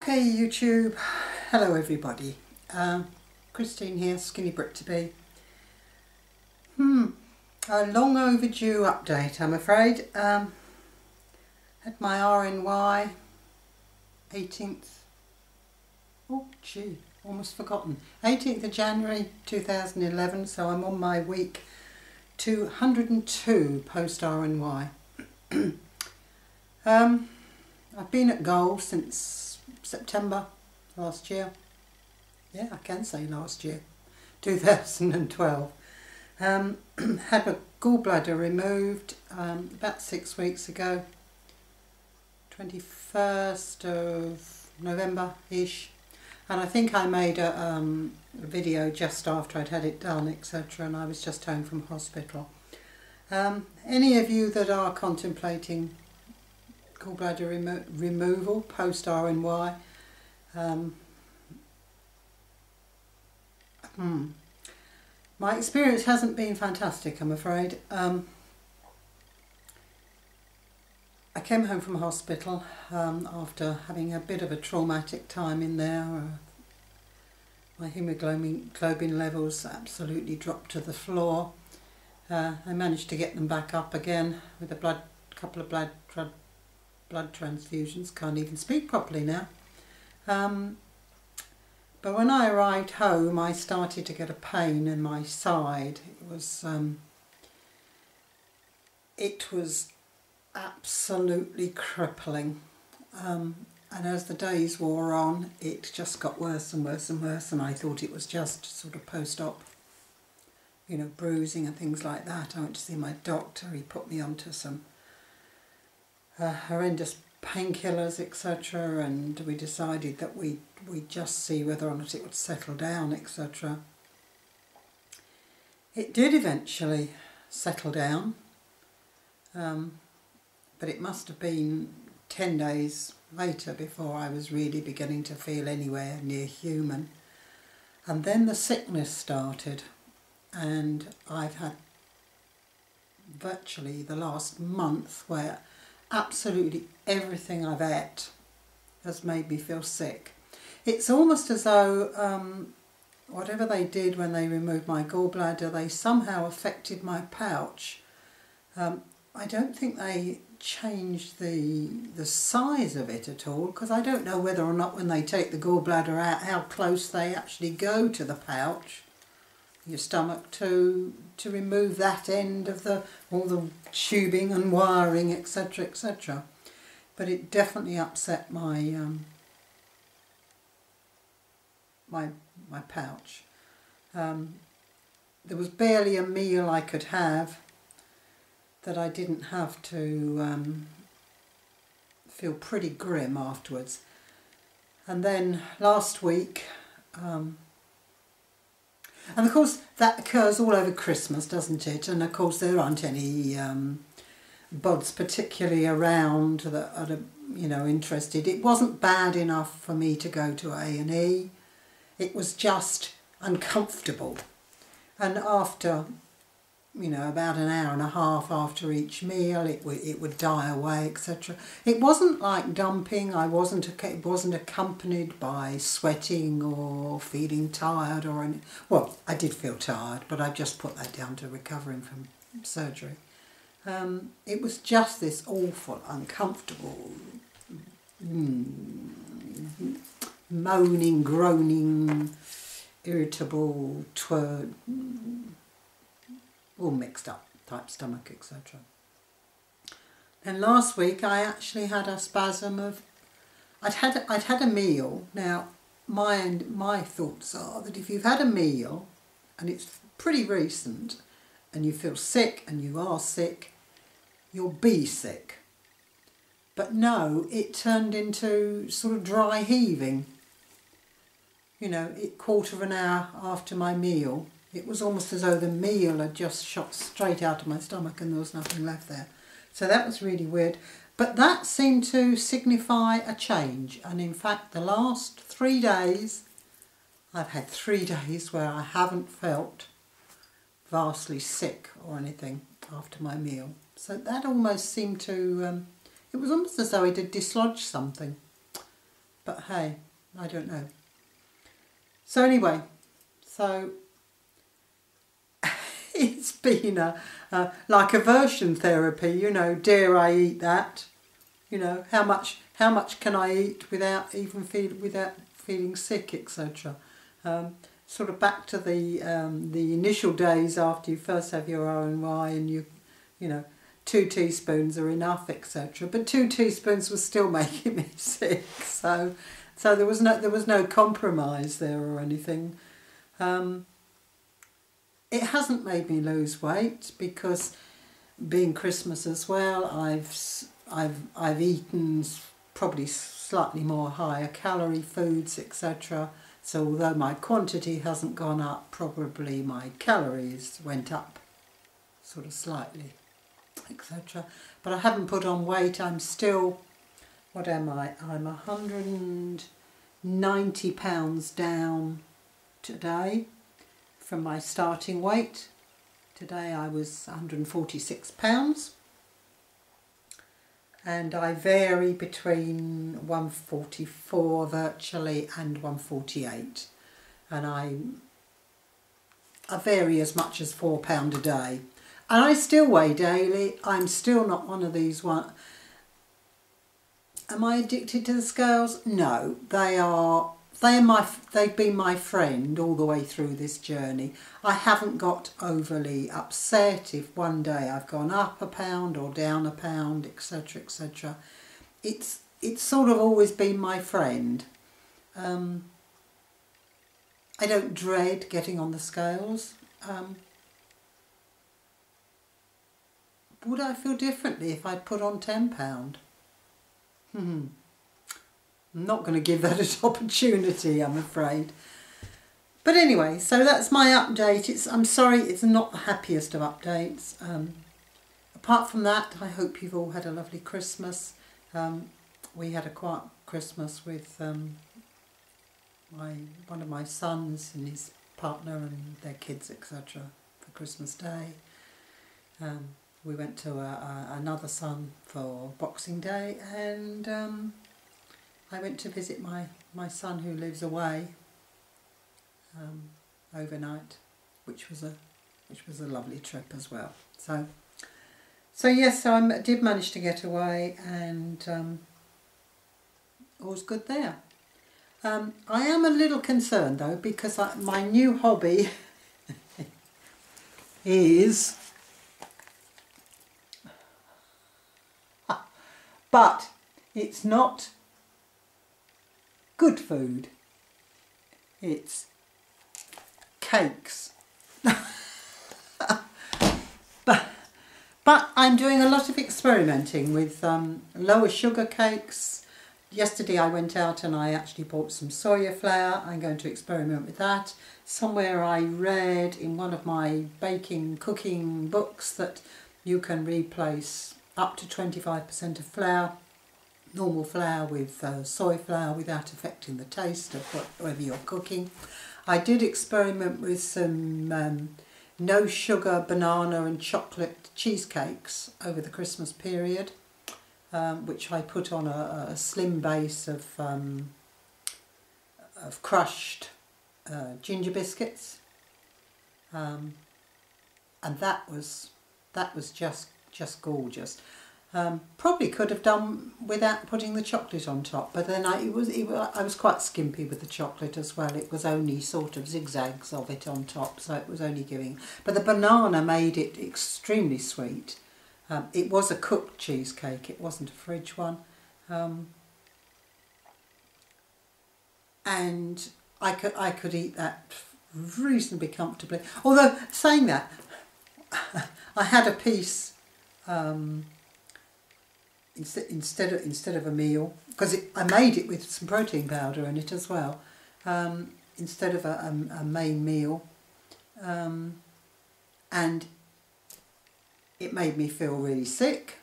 Okay YouTube, hello everybody, Christine here, Skinny Brick to be. A long overdue update I'm afraid. Had my RNY 18th, almost forgotten, 18th of January 2011, so I'm on my week 202 post RNY. I've been at goal since September last year. Yeah, I can say last year, 2012. Had my gallbladder removed about 6 weeks ago, 21st of November-ish. And I think I made a video just after I'd had it done, etc. And I was just home from hospital. Any of you that are contemplating gallbladder removal post RNY, my experience hasn't been fantastic, I'm afraid. I came home from hospital after having a bit of a traumatic time in there. My hemoglobin levels absolutely dropped to the floor. I managed to get them back up again with a couple of blood transfusions. Can't even speak properly now. But when I arrived home, I started to get a pain in my side. It was absolutely crippling. And as the days wore on, it just got worse and worse and worse. And I thought it was just sort of post-op, you know, bruising and things like that. I went to see my doctor. He put me onto some horrendous painkillers, etc., and we decided that we'd just see whether or not it would settle down, etc. It did eventually settle down, but it must have been 10 days later before I was really beginning to feel anywhere near human. And then the sickness started, and I've had virtually the last month where absolutely everything I've ate has made me feel sick. It's almost as though whatever they did when they removed my gallbladder, they somehow affected my pouch. I don't think they changed the size of it at all, because I don't know whether or not when they take the gallbladder out how close they actually go to the pouch, your stomach, to remove that end of all the tubing and wiring, etc., etc. But it definitely upset my my pouch. There was barely a meal I could have that I didn't have to feel pretty grim afterwards. And then last week, and of course that occurs all over Christmas, doesn't it? And of course there aren't any buds particularly around that are, you know, interested. It wasn't bad enough for me to go to A&E. It was just uncomfortable. And after, you know, about an hour and a half after each meal, it would die away, etc. It wasn't like dumping. It wasn't accompanied by sweating or feeling tired or any. Well, I did feel tired, but I just put that down to recovering from surgery. It was just this awful, uncomfortable, moaning, groaning, irritable, all mixed up type stomach, etc. And last week I actually had a spasm of. I'd had a meal. Now my thoughts are that if you've had a meal and it's pretty recent and you feel sick and you are sick, you'll be sick. But no, it turned into sort of dry heaving. You know, quarter of an hour after my meal, it was almost as though the meal had just shot straight out of my stomach and there was nothing left there. So that was really weird. But that seemed to signify a change. And in fact, the last 3 days, I've had 3 days where I haven't felt vastly sick or anything after my meal. So that almost seemed to, it was almost as though it had dislodged something. But hey, I don't know. So anyway, so it's been like aversion therapy, you know. Dare I eat that? You know, how much can I eat without feeling sick, etc. Sort of back to the initial days after you first have your RNY, and you know, 2 teaspoons are enough, etc. But 2 teaspoons was still making me sick, so there was no compromise there or anything. It hasn't made me lose weight because, being Christmas as well, I've eaten probably slightly more higher calorie foods, etc. So although my quantity hasn't gone up, probably my calories went up sort of slightly, etc. But I haven't put on weight. I'm still, what am I? I'm 190 pounds down today from my starting weight. Today I was 146 pounds. And I vary between 144 virtually and 148. And I vary as much as £4 a day. And I still weigh daily. I'm still not one of these one. Am I addicted to the scales? No, they've been my friend all the way through this journey. I haven't got overly upset if one day I've gone up a pound or down a pound, etc., etc. It's sort of always been my friend. I don't dread getting on the scales. Would I feel differently if I'd put on £10? I'm not going to give that an opportunity, I'm afraid. But anyway, so that's my update. I'm sorry, it's not the happiest of updates. Apart from that, I hope you've all had a lovely Christmas. We had a quiet Christmas with one of my sons and his partner and their kids, etc. for Christmas Day. We went to another son for Boxing Day, and I went to visit my son who lives away overnight, which was a lovely trip as well. So yes, I did manage to get away, and all's good there. I am a little concerned though, because my new hobby is, but it's not good food. It's cakes. But I'm doing a lot of experimenting with lower sugar cakes. Yesterday I went out and I actually bought some soya flour. I'm going to experiment with that. Somewhere I read in one of my cooking books that you can replace up to 25% of flour, normal flour, with soy flour without affecting the taste of whatever you're cooking. I did experiment with some no sugar banana and chocolate cheesecakes over the Christmas period, which I put on a slim base of crushed ginger biscuits, and that was just gorgeous. Probably could have done without putting the chocolate on top, but then I was quite skimpy with the chocolate as well. It was only sort of zigzags of it on top, so it was only giving. But the banana made it extremely sweet. It was a cooked cheesecake, it wasn't a fridge one, and I could eat that reasonably comfortably. Although saying that, I had a piece. Instead of a meal, because I made it with some protein powder in it as well, instead of a main meal, and it made me feel really sick,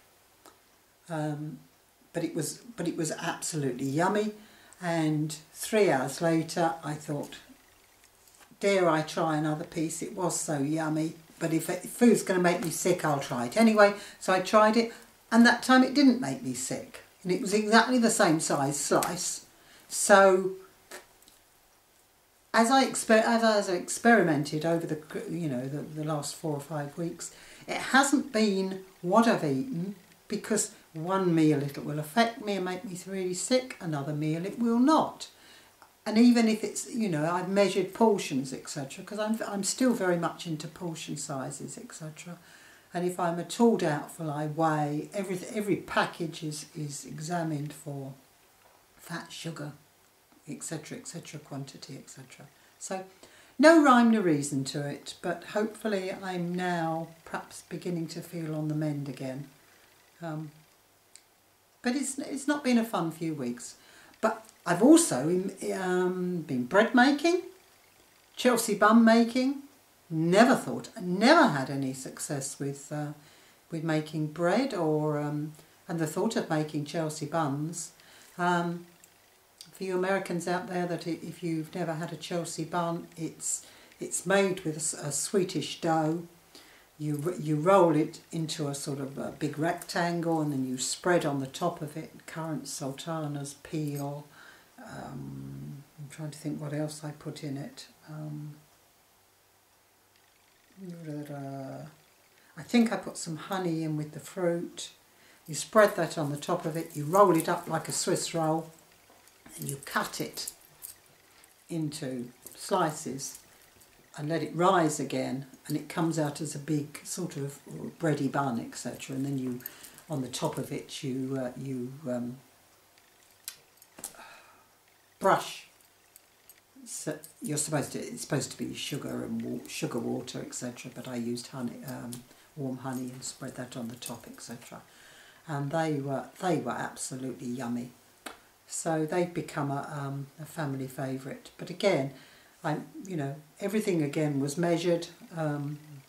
but it was absolutely yummy. And 3 hours later I thought, dare I try another piece? It was so yummy, but if food's going to make me sick, I'll try it anyway. So I tried it, and that time it didn't make me sick, and it was exactly the same size slice, So as I experimented over the last 4 or 5 weeks, it hasn't been what I've eaten, because one meal it will affect me and make me really sick, another meal it will not. And even if it's, I've measured portions, etc., because I'm still very much into portion sizes, etc. And if I'm at all doubtful, I weigh. Every package is examined for fat, sugar, etc., quantity, etc. So no rhyme or reason to it, but hopefully I'm now perhaps beginning to feel on the mend again. But it's not been a fun few weeks. But I've also been bread making, Chelsea bun making. Never had any success with making bread or and the thought of making Chelsea buns. For you Americans out there, that if you've never had a Chelsea bun, it's made with a sweetish dough. You roll it into a sort of a big rectangle, and then you spread on the top of it currants, sultanas, peel. I'm trying to think what else I put in it. I think I put some honey in with the fruit. You spread that on the top of it. You roll it up like a Swiss roll, and you cut it into slices and let it rise again, and it comes out as a big sort of bready bun, etc. And then you, on the top of it, you brush. So it's supposed to be sugar and sugar water, etc. But I used honey, warm honey, and spread that on the top, etc. And they were absolutely yummy. So they've become a family favourite. But again, everything again was measured. I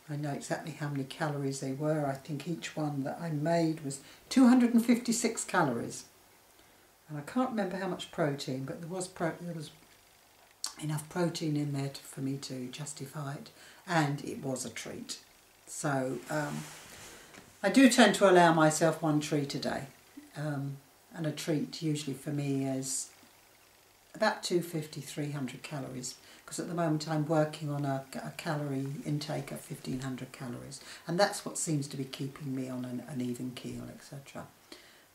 know exactly how many calories they were. I think each one that I made was 256 calories. And I can't remember how much protein, but there was enough protein in there for me to justify it, and it was a treat. So I do tend to allow myself one treat a day, and a treat usually for me is about 250-300 calories, because at the moment I'm working on a calorie intake of 1500 calories, and that's what seems to be keeping me on an even keel, etc.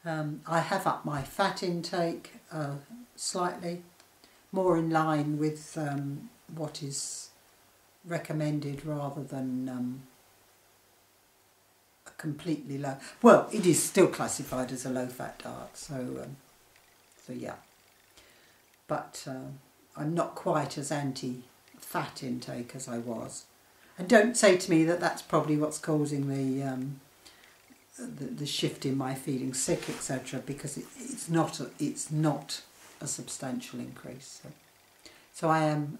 I have upped my fat intake slightly, more in line with what is recommended, rather than a completely low. Well, it is still classified as a low-fat diet, so yeah. But I'm not quite as anti-fat intake as I was. And don't say to me that that's probably what's causing the shift in my feeling sick, etc., because it's not a substantial increase. So I am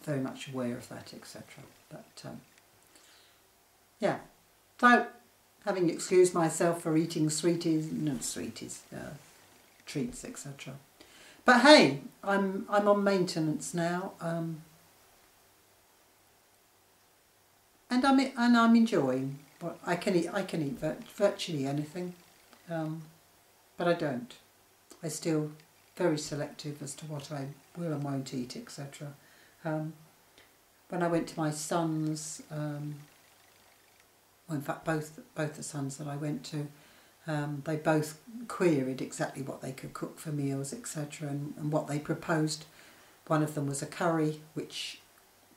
very much aware of that, etc. But yeah, so having excused myself for eating treats, etc. But hey, I'm on maintenance now, and I'm enjoying. But I can eat virtually anything, but I don't. I still very selective as to what I will and won't eat, etc. When I went to my sons, well, in fact both the sons that I went to, they both queried exactly what they could cook for meals, etc., and what they proposed. One of them was a curry, which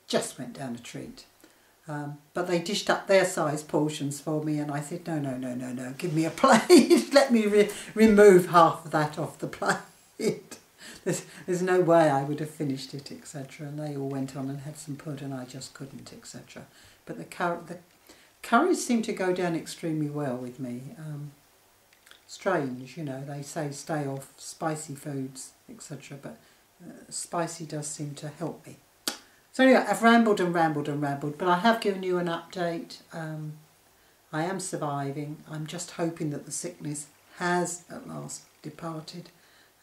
just went down a treat. But they dished up their size portions for me, and I said, no, give me a plate. Let me remove half of that off the plate. There's no way I would have finished it, etc. And they all went on and had some pudding, I just couldn't, etc. But the curries seem to go down extremely well with me. Strange, they say stay off spicy foods, etc. But spicy does seem to help me. So anyway, I've rambled, but I have given you an update. I am surviving. I'm just hoping that the sickness has at last departed.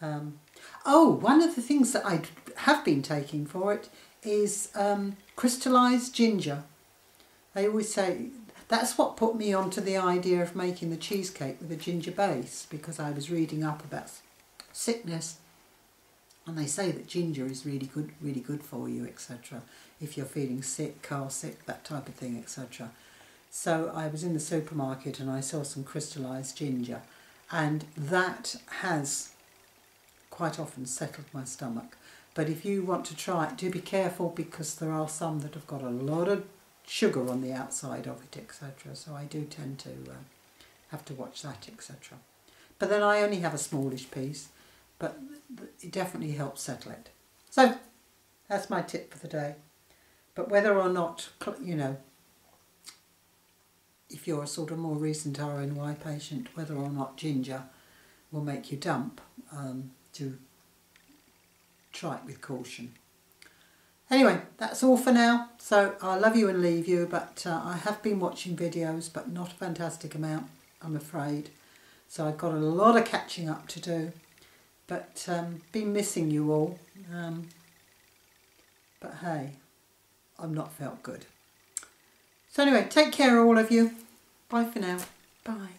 One of the things that I have been taking for it is crystallised ginger. They always say that's what put me onto the idea of making the cheesecake with a ginger base, because I was reading up about sickness And they say that ginger is really good for you, etc. If you're feeling sick, car sick, that type of thing, etc. So I was in the supermarket and I saw some crystallised ginger, and that has quite often settled my stomach. But if you want to try it, do be careful, because there are some that have got a lot of sugar on the outside of it, etc. So I do tend to have to watch that, etc. But then I only have a smallish piece, but it definitely helps settle it. So that's my tip for the day. But whether or not, you know, if you're a sort of more recent RNY patient, whether or not ginger will make you dump, do try it with caution. Anyway, that's all for now. So I love you and leave you, but I have been watching videos, but not a fantastic amount, I'm afraid. So I've got a lot of catching up to do. But been missing you all. But hey, I've not felt good. So anyway, take care all of you. Bye for now. Bye.